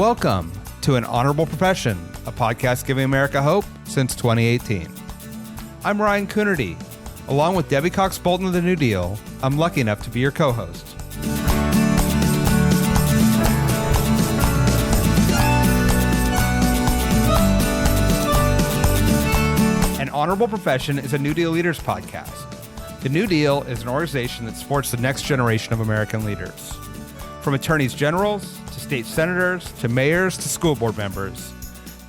Welcome to An Honorable Profession, a podcast giving America hope since 2018. I'm Ryan Connerty. Along with Debbie Cox Bolton of the New Deal, I'm lucky enough to be your co-host. An Honorable Profession is a New Deal Leaders podcast. The New Deal is an organization that supports the next generation of American leaders. From attorneys generals, to state senators, to mayors, to school board members,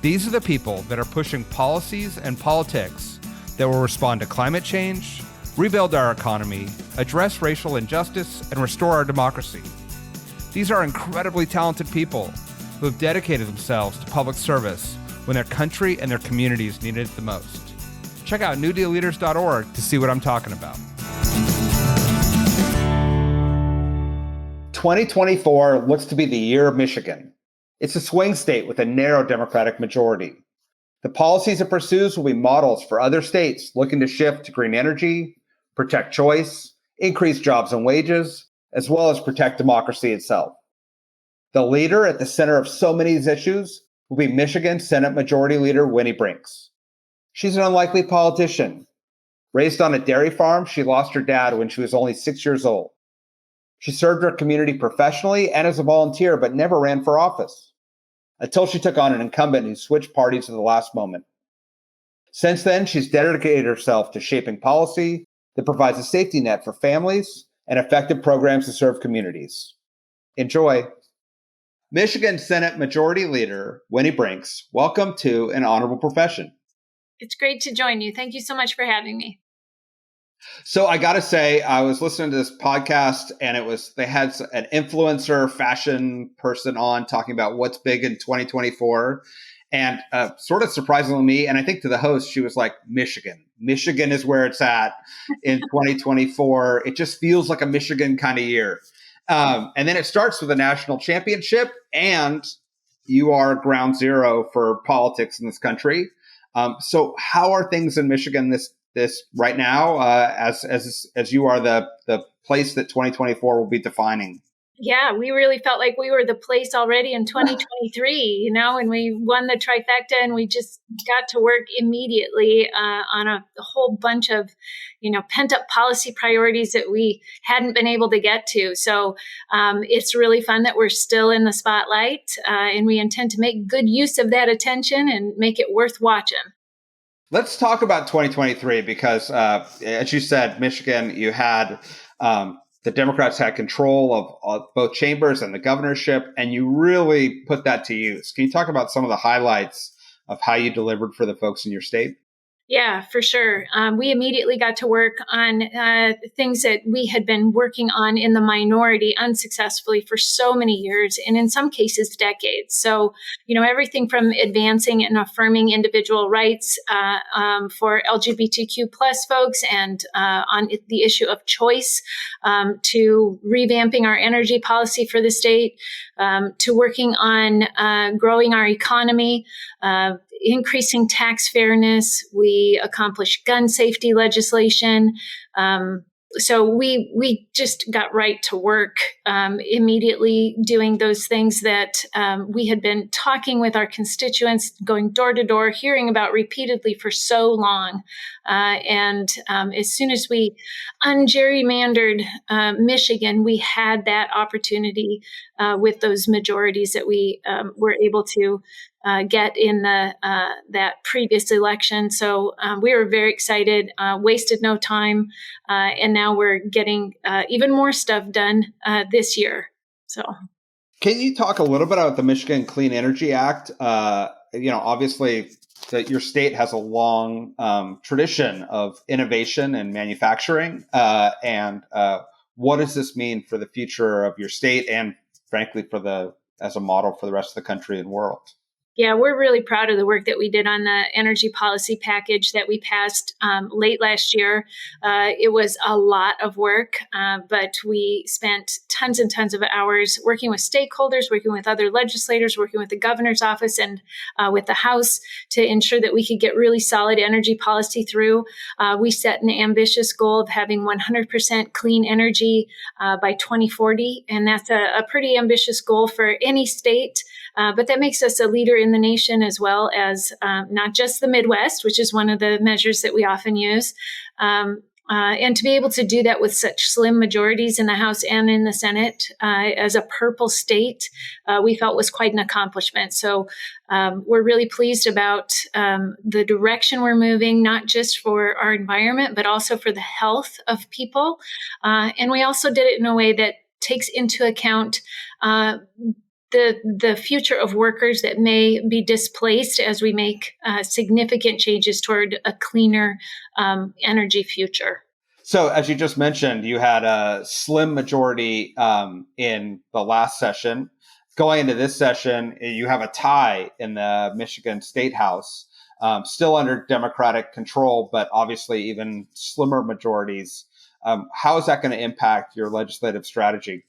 these are the people that are pushing policies and politics that will respond to climate change, rebuild our economy, address racial injustice, and restore our democracy. These are incredibly talented people who have dedicated themselves to public service when their country and their communities needed it the most. Check out newdealleaders.org to see what I'm talking about. 2024 looks to be the year of Michigan. It's a swing state with a narrow Democratic majority. The policies it pursues will be models for other states looking to shift to green energy, protect choice, increase jobs and wages, as well as protect democracy itself. The leader at the center of so many of these issues will be Michigan Senate Majority Leader Winnie Brinks. She's an unlikely politician. Raised on a dairy farm, she lost her dad when she was only 6 years old. She served her community professionally and as a volunteer, but never ran for office until she took on an incumbent who switched parties at the last moment. Since then, she's dedicated herself to shaping policy that provides a safety net for families and effective programs to serve communities. Enjoy. Michigan Senate Majority Leader Winnie Brinks, welcome to An Honorable Profession. It's great to join you. Thank you so much for having me. So I got to say, I was listening to this podcast and they had an influencer fashion person on talking about what's big in 2024. And sort of surprisingly to me, and I think to the host, she was like, Michigan. Michigan is where it's at in 2024. It just feels like a Michigan kind of year. And then it starts with a national championship, and you are ground zero for politics in this country. So how are things in Michigan this right now, as you are the place that 2024 will be defining? Yeah, we really felt like we were the place already in 2023, and we won the trifecta, and we just got to work immediately on a whole bunch of, pent up policy priorities that we hadn't been able to get to. So it's really fun that we're still in the spotlight, and we intend to make good use of that attention and make it worth watching. Let's talk about 2023 because, as you said, Michigan, you had the Democrats had control of both chambers and the governorship, and you really put that to use. Can you talk about some of the highlights of how you delivered for the folks in your state? Yeah, for sure. We immediately got to work on things that we had been working on in the minority unsuccessfully for so many years, and in some cases, decades. So, everything from advancing and affirming individual rights for LGBTQ plus folks and on the issue of choice to revamping our energy policy for the state, to working on growing our economy, increasing tax fairness. We accomplished gun safety legislation. So we just got right to work immediately doing those things that we had been talking with our constituents, going door to door, hearing about repeatedly for so long. And as soon as we ungerrymandered Michigan, we had that opportunity with those majorities that we were able to get in that previous election. So we were very excited, wasted no time, and now we're getting even more stuff done this year. So, can you talk a little bit about the Michigan Clean Energy Act? Obviously, your state has a long tradition of innovation and manufacturing, and what does this mean for the future of your state and, frankly, as a model for the rest of the country and world? Yeah, we're really proud of the work that we did on the energy policy package that we passed late last year. It was a lot of work, but we spent tons and tons of hours working with stakeholders, working with other legislators, working with the governor's office and with the House to ensure that we could get really solid energy policy through. We set an ambitious goal of having 100% clean energy by 2040, and that's a pretty ambitious goal for any state. But that makes us a leader in the nation, as well as not just the Midwest, which is one of the measures that we often use. And to be able to do that with such slim majorities in the House and in the Senate as a purple state, we felt was quite an accomplishment. So we're really pleased about the direction we're moving, not just for our environment, but also for the health of people. And we also did it in a way that takes into account the future of workers that may be displaced as we make significant changes toward a cleaner energy future. So, as you just mentioned, you had a slim majority in the last session. Going into this session, you have a tie in the Michigan State House, still under Democratic control, but obviously even slimmer majorities. How is that going to impact your legislative strategy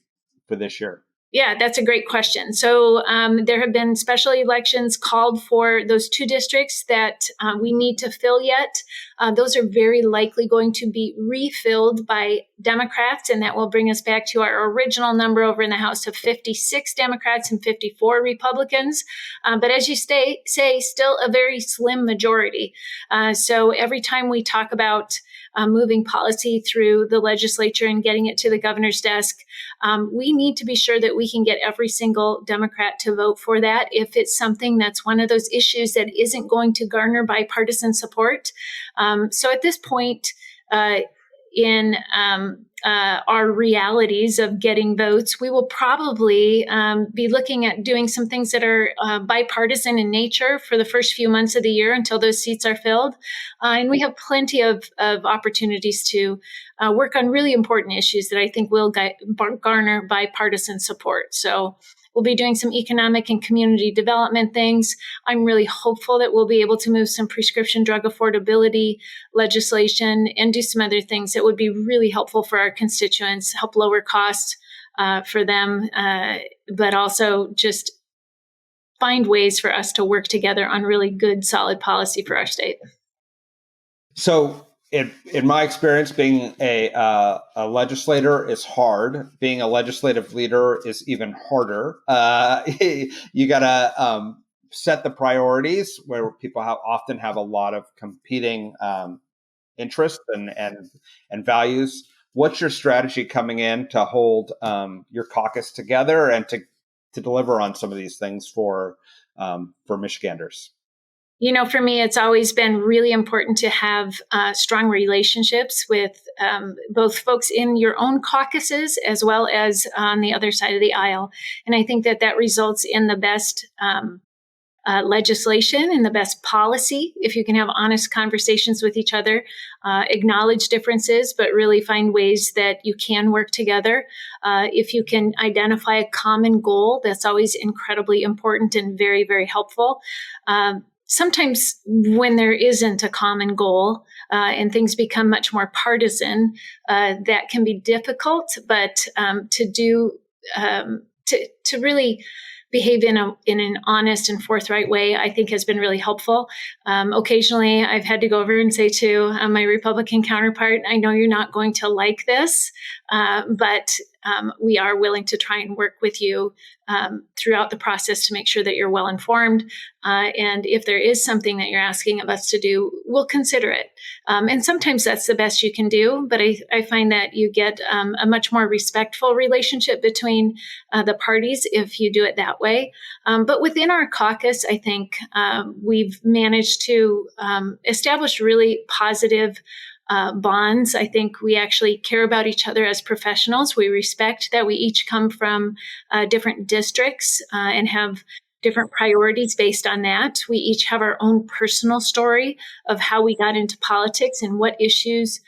for this year? Yeah, that's a great question. So there have been special elections called for those two districts that we need to fill yet. Those are very likely going to be refilled by Democrats, and that will bring us back to our original number over in the House of 56 Democrats and 54 Republicans. But as you say, still a very slim majority. So every time we talk about moving policy through the legislature and getting it to the governor's desk, we need to be sure that we can get every single Democrat to vote for that if it's something that's one of those issues that isn't going to garner bipartisan support. So at this point in our realities of getting votes, we will probably be looking at doing some things that are bipartisan in nature for the first few months of the year until those seats are filled. And we have plenty of opportunities to work on really important issues that I think will garner bipartisan support. So we'll be doing some economic and community development things. I'm really hopeful that we'll be able to move some prescription drug affordability legislation and do some other things that would be really helpful for our constituents, help lower costs for them, but also just find ways for us to work together on really good, solid policy for our state. So in my experience, being a legislator is hard. Being a legislative leader is even harder. You got to set the priorities where people often have a lot of competing interests and values. What's your strategy coming in to hold your caucus together and to deliver on some of these things for Michiganders? You know, for me, it's always been really important to have strong relationships with both folks in your own caucuses as well as on the other side of the aisle. And I think that results in the best legislation and the best policy if you can have honest conversations with each other, acknowledge differences, but really find ways that you can work together. If you can identify a common goal, that's always incredibly important and very, very helpful. Sometimes when there isn't a common goal and things become much more partisan, that can be difficult. But to really behave in an honest and forthright way, I think has been really helpful. Occasionally, I've had to go over and say to my Republican counterpart, I know you're not going to like this, but we are willing to try and work with you throughout the process to make sure that you're well informed. And if there is something that you're asking of us to do, we'll consider it. And sometimes that's the best you can do. But I find that you get a much more respectful relationship between the parties if you do it that way. But within our caucus, I think we've managed to establish really positive bonds. I think we actually care about each other as professionals. We respect that we each come from different districts and have different priorities based on that. We each have our own personal story of how we got into politics and what issues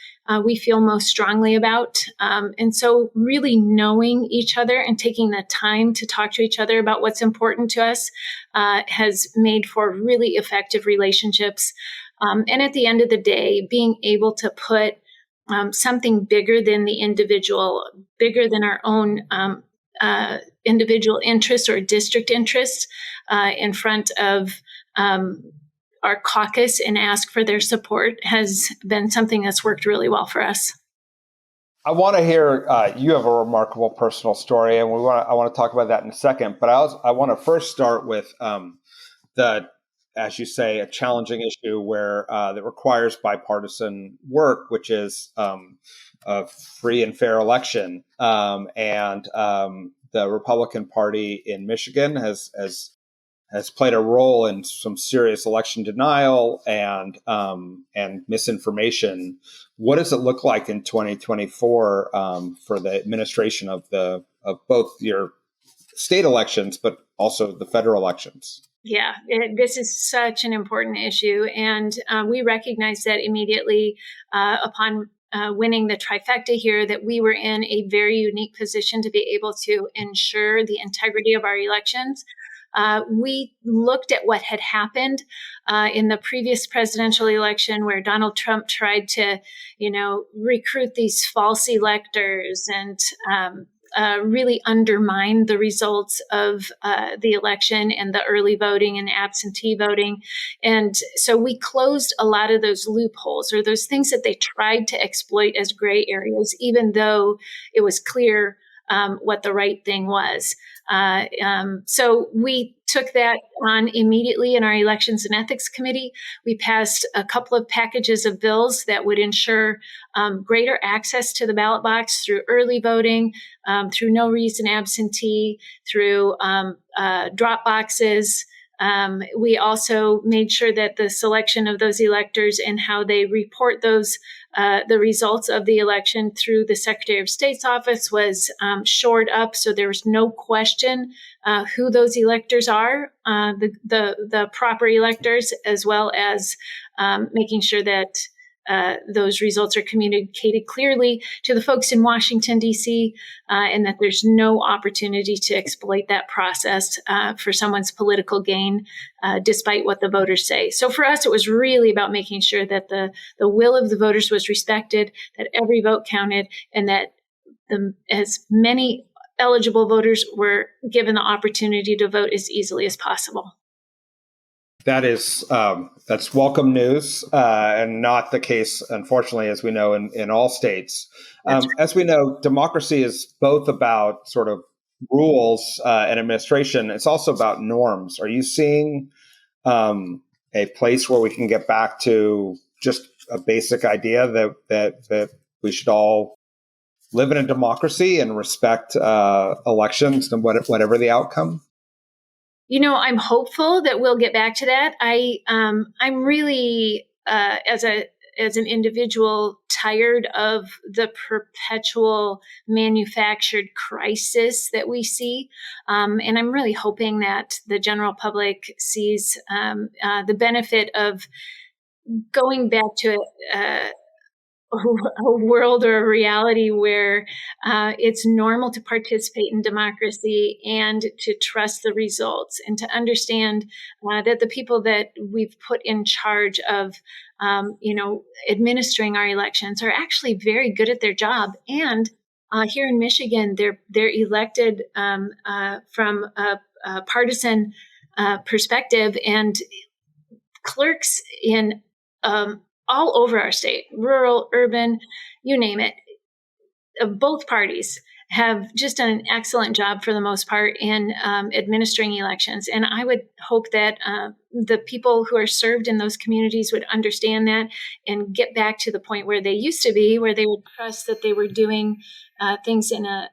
we feel most strongly about. And so really knowing each other and taking the time to talk to each other about what's important to us has made for really effective relationships. And at the end of the day, being able to put something bigger than the individual, bigger than our own individual interests or district interests in front of our caucus and ask for their support has been something that's worked really well for us. I want to hear, you have a remarkable personal story, and I want to talk about that in a second. But I want to first start with as you say, a challenging issue where that requires bipartisan work, which is a free and fair election. And the Republican Party in Michigan has played a role in some serious election denial and misinformation. What does it look like in 2024 for the administration of both your state elections, but also the federal elections? Yeah, this is such an important issue. And we recognized that immediately upon winning the trifecta here, that we were in a very unique position to be able to ensure the integrity of our elections. We looked at what had happened in the previous presidential election where Donald Trump tried to, recruit these false electors and really undermine the results of the election and the early voting and absentee voting. And so we closed a lot of those loopholes or those things that they tried to exploit as gray areas, even though it was clear what the right thing was. So we took that on immediately in our Elections and Ethics Committee. We passed a couple of packages of bills that would ensure greater access to the ballot box through early voting, through no reason absentee, through drop boxes. We also made sure that the selection of those electors and how they report the results of the election through the Secretary of State's office was shored up, so there was no question who those electors are, the proper electors, as well as making sure that those results are communicated clearly to the folks in Washington, D.C., and that there's no opportunity to exploit that process for someone's political gain, despite what the voters say. So for us, it was really about making sure that the will of the voters was respected, that every vote counted, and that as many eligible voters were given the opportunity to vote as easily as possible. That's welcome news, and not the case, unfortunately, as we know in all states. As we know, democracy is both about sort of rules and administration. It's also about norms. Are you seeing a place where we can get back to just a basic idea that we should all live in a democracy and respect elections and whatever the outcome? I'm hopeful that we'll get back to that. I'm really, as an individual, tired of the perpetual manufactured crisis that we see. And I'm really hoping that the general public sees the benefit of going back to a world or a reality where it's normal to participate in democracy and to trust the results and to understand that the people that we've put in charge of, administering our elections are actually very good at their job. And here in Michigan, they're elected from a partisan perspective, and clerks in all over our state, rural, urban, you name it, both parties have just done an excellent job for the most part in administering elections. And I would hope that the people who are served in those communities would understand that and get back to the point where they used to be, where they would trust that they were doing things in a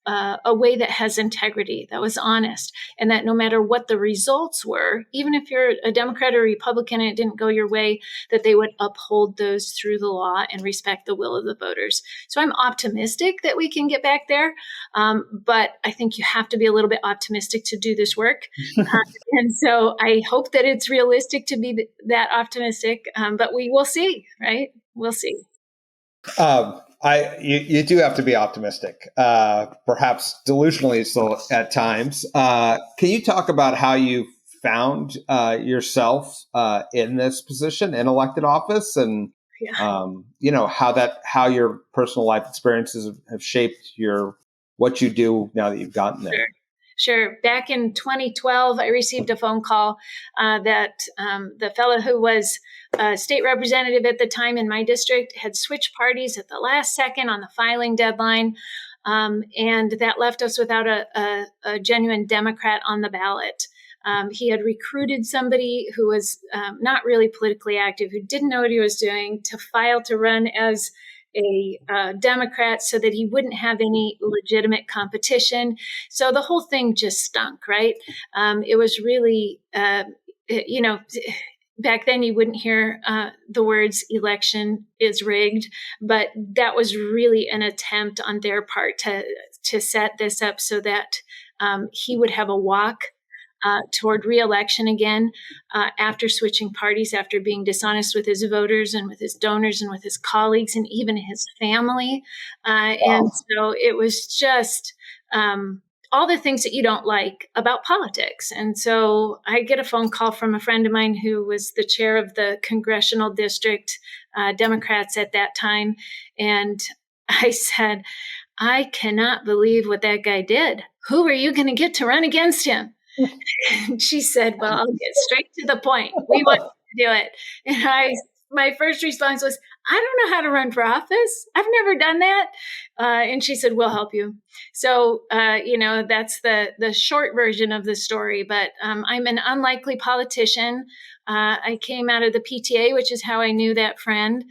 a way that has integrity, that was honest, and that no matter what the results were, even if you're a Democrat or Republican and it didn't go your way, that they would uphold those through the law and respect the will of the voters. So I'm optimistic that we can get back there, but I think you have to be a little bit optimistic to do this work. And so I hope that it's realistic to be that optimistic, but we will see, right? We'll see. You do have to be optimistic, perhaps delusionally so at times. Can you talk about how you found yourself in this position in elected office, and how your personal life experiences have shaped what you do now that you've gotten there? Sure. Back in 2012, I received a phone call that the fellow who was state representative at the time in my district had switched parties at the last second on the filing deadline. And that left us without a genuine Democrat on the ballot. He had recruited somebody who was not really politically active, who didn't know what he was doing, to file to run as a Democrat so that he wouldn't have any legitimate competition. So the whole thing just stunk, right? It was really, back then you wouldn't hear the words election is rigged, but that was really an attempt on their part to set this up so that he would have a walk toward reelection again after switching parties, after being dishonest with his voters and with his donors and with his colleagues and even his family. Wow. And so it was just all the things that you don't like about politics. And so I get a phone call from a friend of mine who was the chair of the congressional district, Democrats at that time. And I said, I cannot believe what that guy did. Who are you going to get to run against him? And she said, well, I'll get straight to the point. We want to do it. And my first response was, I don't know how to run for office. I've never done that. And she said, we'll help you. So, that's the short version of the story. But I'm an unlikely politician. I came out of the PTA, which is how I knew that friend.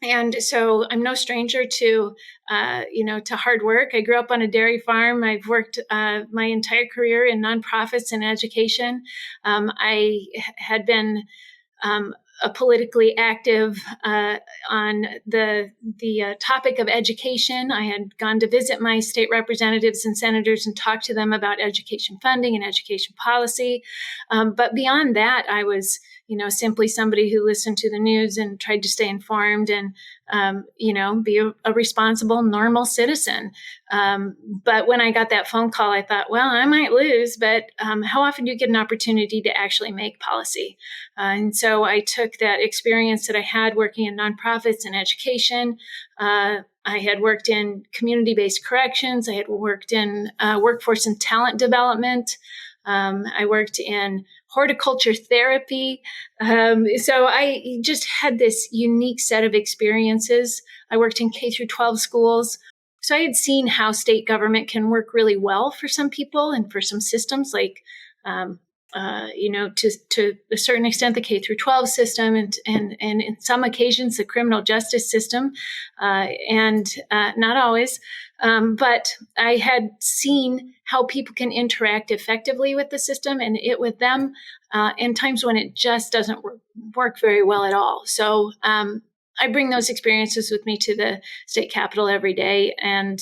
And so I'm no stranger to hard work. I grew up on a dairy farm. I've worked my entire career in nonprofits and education. I had been politically active on the topic of education. I had gone to visit my state representatives and senators and talk to them about education funding and education policy. But beyond that, I was simply somebody who listened to the news and tried to stay informed and, be a responsible, normal citizen. But when I got that phone call, I thought, well, I might lose, but how often do you get an opportunity to actually make policy? And so I took that experience that I had working in nonprofits and education. I had worked in community-based corrections. I had worked in workforce and talent development. I worked in horticulture therapy. So I just had this unique set of experiences. I worked in K through 12 schools. So I had seen how state government can work really well for some people and for some systems like, to a certain extent, the K through 12 system and in some occasions the criminal justice system, and not always. But I had seen how people can interact effectively with the system and it with them, in times when it just doesn't work very well at all. So I bring those experiences with me to the state capitol every day, and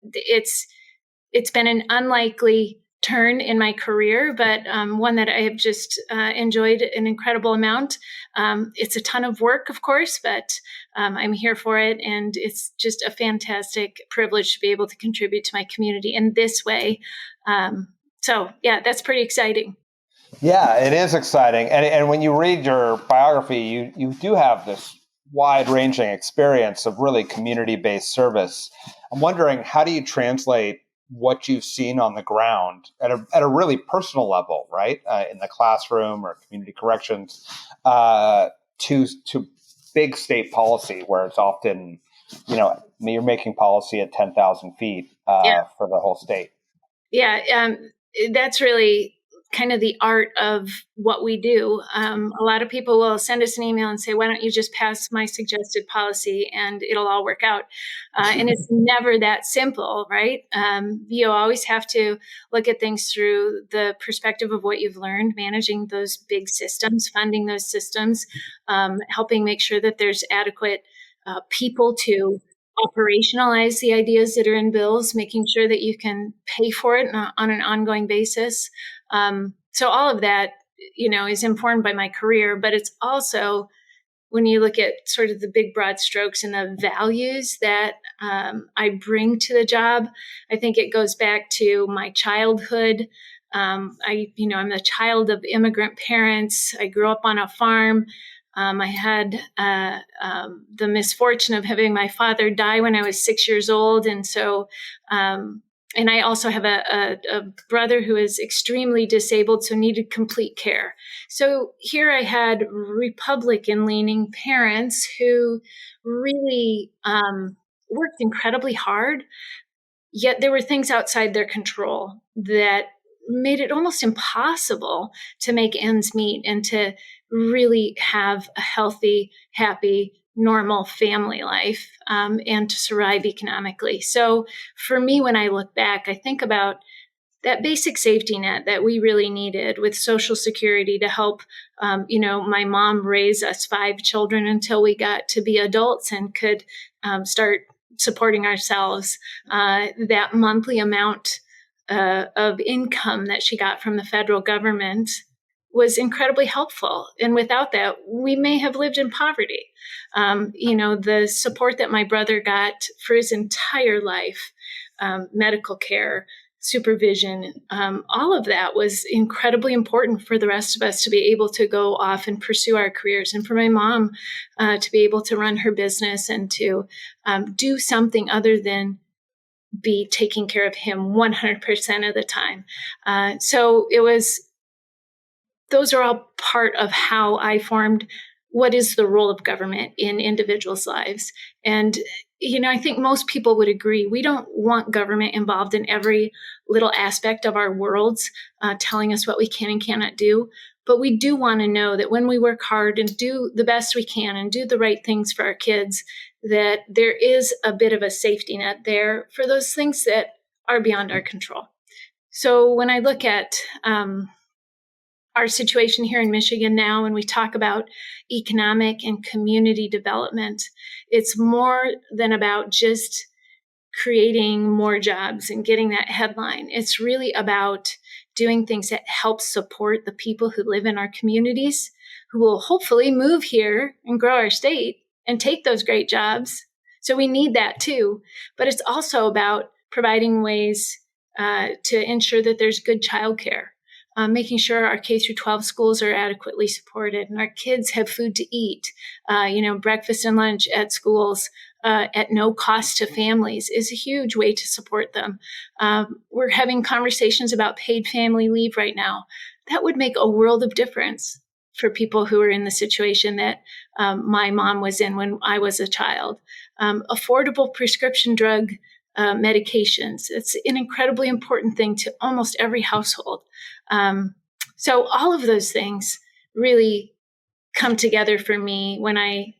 it's been an unlikely turn in my career, but one that I have just enjoyed an incredible amount. It's a ton of work, of course, but I'm here for it. And it's just a fantastic privilege to be able to contribute to my community in this way. So yeah, that's pretty exciting. Yeah, it is exciting. And when you read your biography, you do have this wide-ranging experience of really community-based service. I'm wondering, how do you translate what you've seen on the ground at a really personal level, right, in the classroom or community corrections, to big state policy, where it's often, you're making policy at 10,000 feet for the whole state? Yeah, that's really kind of the art of what we do. A lot of people will send us an email and say, why don't you just pass my suggested policy and it'll all work out? And it's never that simple, right? You always have to look at things through the perspective of what you've learned, managing those big systems, funding those systems, helping make sure that there's adequate people to operationalize the ideas that are in bills, making sure that you can pay for it on an ongoing basis. So all of that, is informed by my career, but it's also when you look at sort of the big broad strokes and the values that I bring to the job, I think it goes back to my childhood. I'm the child of immigrant parents. I grew up on a farm. I had the misfortune of having my father die when I was 6 years old. And so, and I also have a brother who is extremely disabled, so needed complete care. So here I had Republican-leaning parents who really worked incredibly hard, yet there were things outside their control that made it almost impossible to make ends meet and to really have a healthy, happy, normal family life and to survive economically. So for me, when I look back, I think about that basic safety net that we really needed with Social Security to help, my mom raise us 5 children until we got to be adults and could start supporting ourselves. That monthly amount of income that she got from the federal government was incredibly helpful. And without that, we may have lived in poverty. The support that my brother got for his entire life, medical care, supervision, all of that was incredibly important for the rest of us to be able to go off and pursue our careers, and for my mom to be able to run her business and to do something other than be taking care of him 100% of the time. So those are all part of how I formed what is the role of government in individuals' lives. And, I think most people would agree. We don't want government involved in every little aspect of our worlds, telling us what we can and cannot do. But we do want to know that when we work hard and do the best we can and do the right things for our kids, that there is a bit of a safety net there for those things that are beyond our control. So when I look at our situation here in Michigan now, when we talk about economic and community development, it's more than about just creating more jobs and getting that headline. It's really about doing things that help support the people who live in our communities, who will hopefully move here and grow our state and take those great jobs. So we need that too. But it's also about providing ways to ensure that there's good childcare. Making sure our K through 12 schools are adequately supported and our kids have food to eat. Breakfast and lunch at schools at no cost to families is a huge way to support them. We're having conversations about paid family leave right now. That would make a world of difference for people who are in the situation that my mom was in when I was a child. Affordable prescription drug medications. It's an incredibly important thing to almost every household. So all of those things really come together for me when I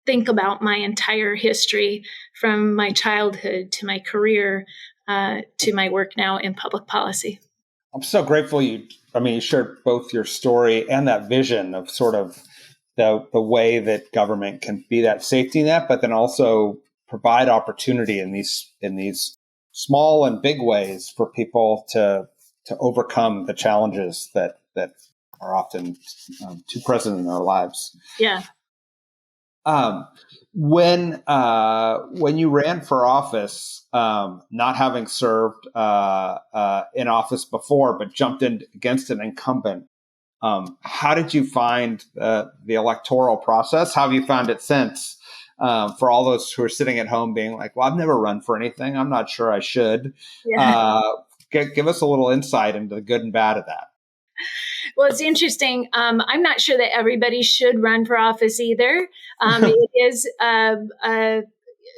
think about my entire history, from my childhood to my career to my work now in public policy. I'm so grateful you shared both your story and that vision of sort of the way that government can be that safety net, but then also provide opportunity in these small and big ways for people to overcome the challenges that are often too present in our lives. Yeah. When you ran for office, not having served in office before, but jumped in against an incumbent, how did you find the electoral process? How have you found it since? For all those who are sitting at home being like, well, I've never run for anything. I'm not sure I should. Yeah. Give us a little insight into the good and bad of that. Well, it's interesting. I'm not sure that everybody should run for office either. It is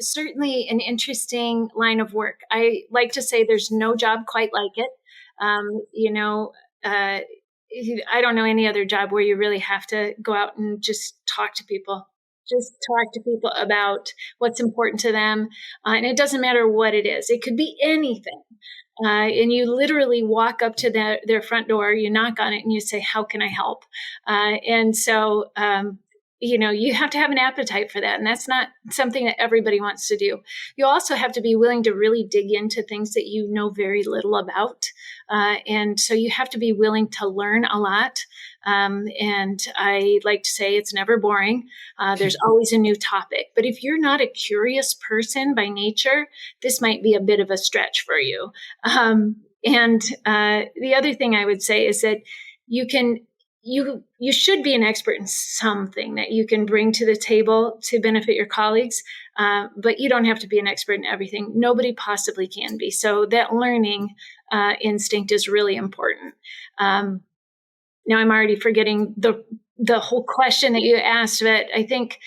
certainly an interesting line of work. I like to say there's no job quite like it. I don't know any other job where you really have to go out and just talk to people. Just talk to people about what's important to them. And it doesn't matter what it is. It could be anything. And you literally walk up to their front door, you knock on it, and you say, "How can I help?" And so, you have to have an appetite for that. And that's not something that everybody wants to do. You also have to be willing to really dig into things that you know very little about. And so you have to be willing to learn a lot. And I like to say it's never boring. There's always a new topic. But if you're not a curious person by nature, this might be a bit of a stretch for you. And the other thing I would say is that you should be an expert in something that you can bring to the table to benefit your colleagues, but you don't have to be an expert in everything. Nobody possibly can be. So that learning instinct is really important. Now I'm already forgetting the whole question that you asked, but I think,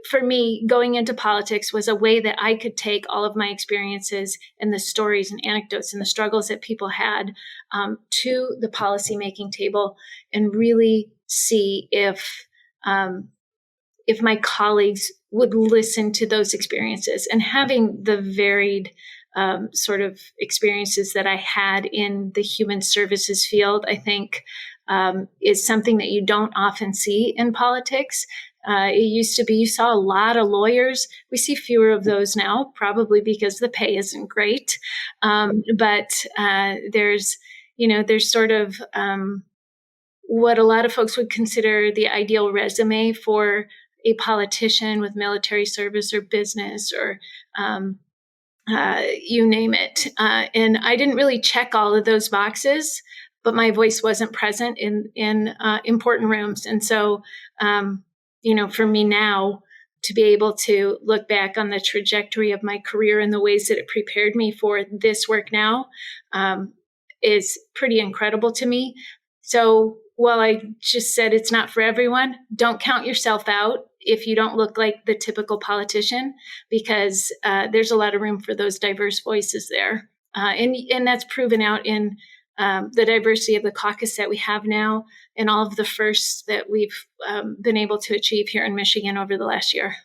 for me, going into politics was a way that I could take all of my experiences and the stories and anecdotes and the struggles that people had to the policymaking table and really see if my colleagues would listen to those experiences. And having the varied sort of experiences that I had in the human services field, I think is something that you don't often see in politics. It used to be you saw a lot of lawyers. We see fewer of those now, probably because the pay isn't great. But there's sort of what a lot of folks would consider the ideal resume for a politician with military service or business or you name it. And I didn't really check all of those boxes, but my voice wasn't present in important rooms. And so, for me now to be able to look back on the trajectory of my career and the ways that it prepared me for this work now is pretty incredible to me. So while I just said it's not for everyone, don't count yourself out if you don't look like the typical politician, because there's a lot of room for those diverse voices there. And that's proven out in the diversity of the caucus that we have now and all of the firsts that we've been able to achieve here in Michigan over the last year.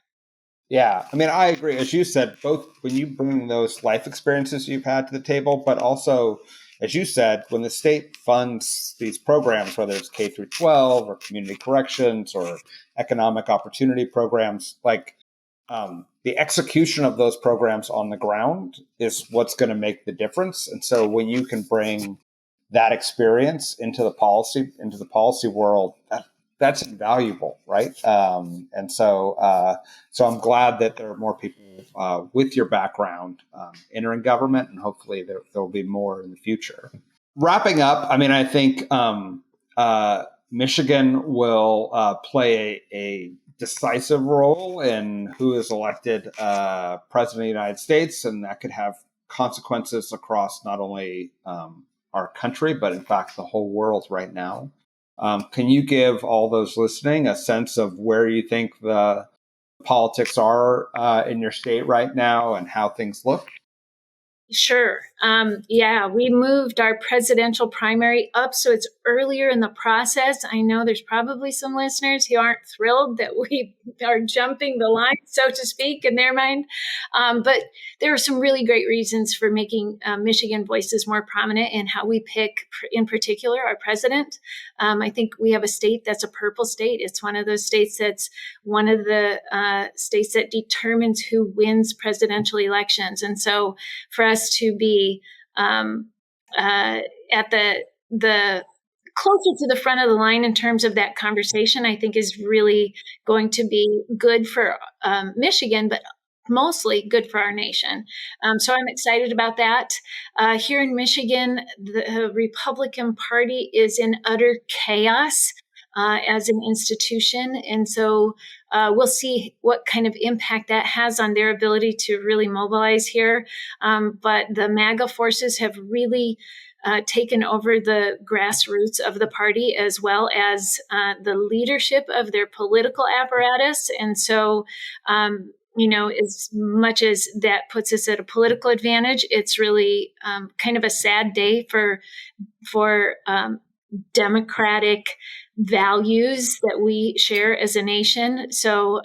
Yeah, I mean, I agree. As you said, both when you bring those life experiences you've had to the table, but also, as you said, when the state funds these programs, whether it's K through 12 or community corrections or economic opportunity programs, like the execution of those programs on the ground is what's going to make the difference. And so when you can bring that experience into the policy world, that's invaluable, right? And so I'm glad that there are more people with your background entering government, and hopefully there will be more in the future. Wrapping up, I mean, I think Michigan will play a decisive role in who is elected president of the United States, and that could have consequences across not only our country, but in fact the whole world right now. Can you give all those listening a sense of where you think the politics are in your state right now and how things look? Sure. We moved our presidential primary up so it's earlier in the process. I know there's probably some listeners who aren't thrilled that we are jumping the line, so to speak, in their mind. But there are some really great reasons for making Michigan voices more prominent in how we pick, in particular, our president. I think we have a state that's a purple state. It's one of those states that's one of the states that determines who wins presidential elections. And so for us to be at the closer to the front of the line in terms of that conversation, I think is really going to be good for Michigan, but mostly good for our nation. So I'm excited about that. Here in Michigan, the Republican Party is in utter chaos as an institution. And so we'll see what kind of impact that has on their ability to really mobilize here. But the MAGA forces have really taken over the grassroots of the party as well as the leadership of their political apparatus. And so as much as that puts us at a political advantage, it's really kind of a sad day for democratic values that we share as a nation. So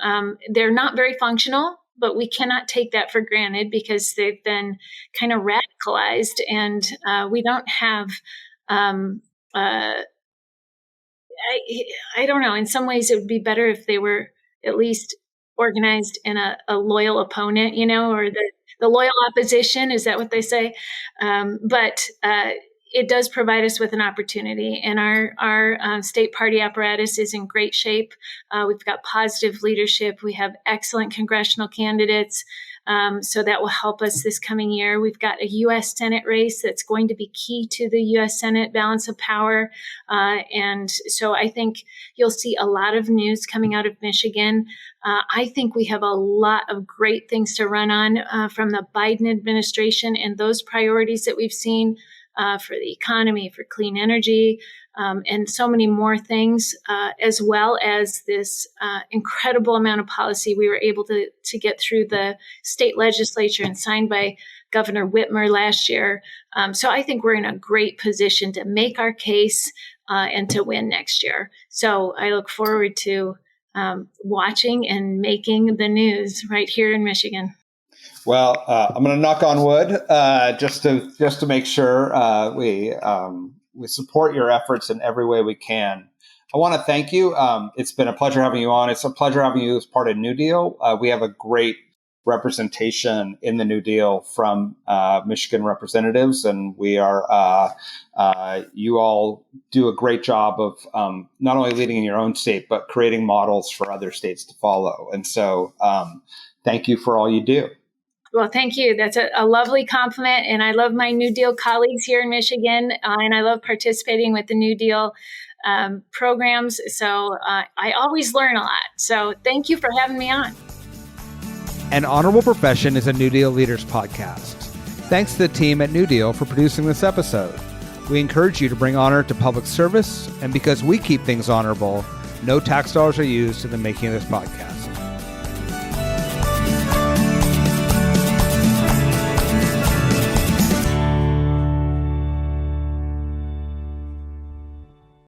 they're not very functional, but we cannot take that for granted because they've been kind of radicalized, and we don't have. I don't know. In some ways, it would be better if they were at least organized in a loyal opponent, or the loyal opposition. Is that what they say? But it does provide us with an opportunity, and our state party apparatus is in great shape. We've got positive leadership. We have excellent congressional candidates. So that will help us this coming year. We've got a U.S. Senate race that's going to be key to the U.S. Senate balance of power. And so I think you'll see a lot of news coming out of Michigan. I think we have a lot of great things to run on from the Biden administration and those priorities that we've seen for the economy, for clean energy, and so many more things, as well as this incredible amount of policy we were able to get through the state legislature and signed by Governor Whitmer last year. So I think we're in a great position to make our case and to win next year. So I look forward to watching and making the news right here in Michigan. Well, I'm going to knock on wood just to make sure we support your efforts in every way we can. I want to thank you. It's been a pleasure having you on. It's a pleasure having you as part of New Deal. We have a great representation in the New Deal from Michigan representatives, and we are. You all do a great job of not only leading in your own state, but creating models for other states to follow. And so, thank you for all you do. Well, thank you. That's a lovely compliment. And I love my New Deal colleagues here in Michigan. And I love participating with the New Deal programs. So I always learn a lot. So thank you for having me on. An Honorable Profession is a New Deal Leaders podcast. Thanks to the team at New Deal for producing this episode. We encourage you to bring honor to public service. And because we keep things honorable, no tax dollars are used in the making of this podcast.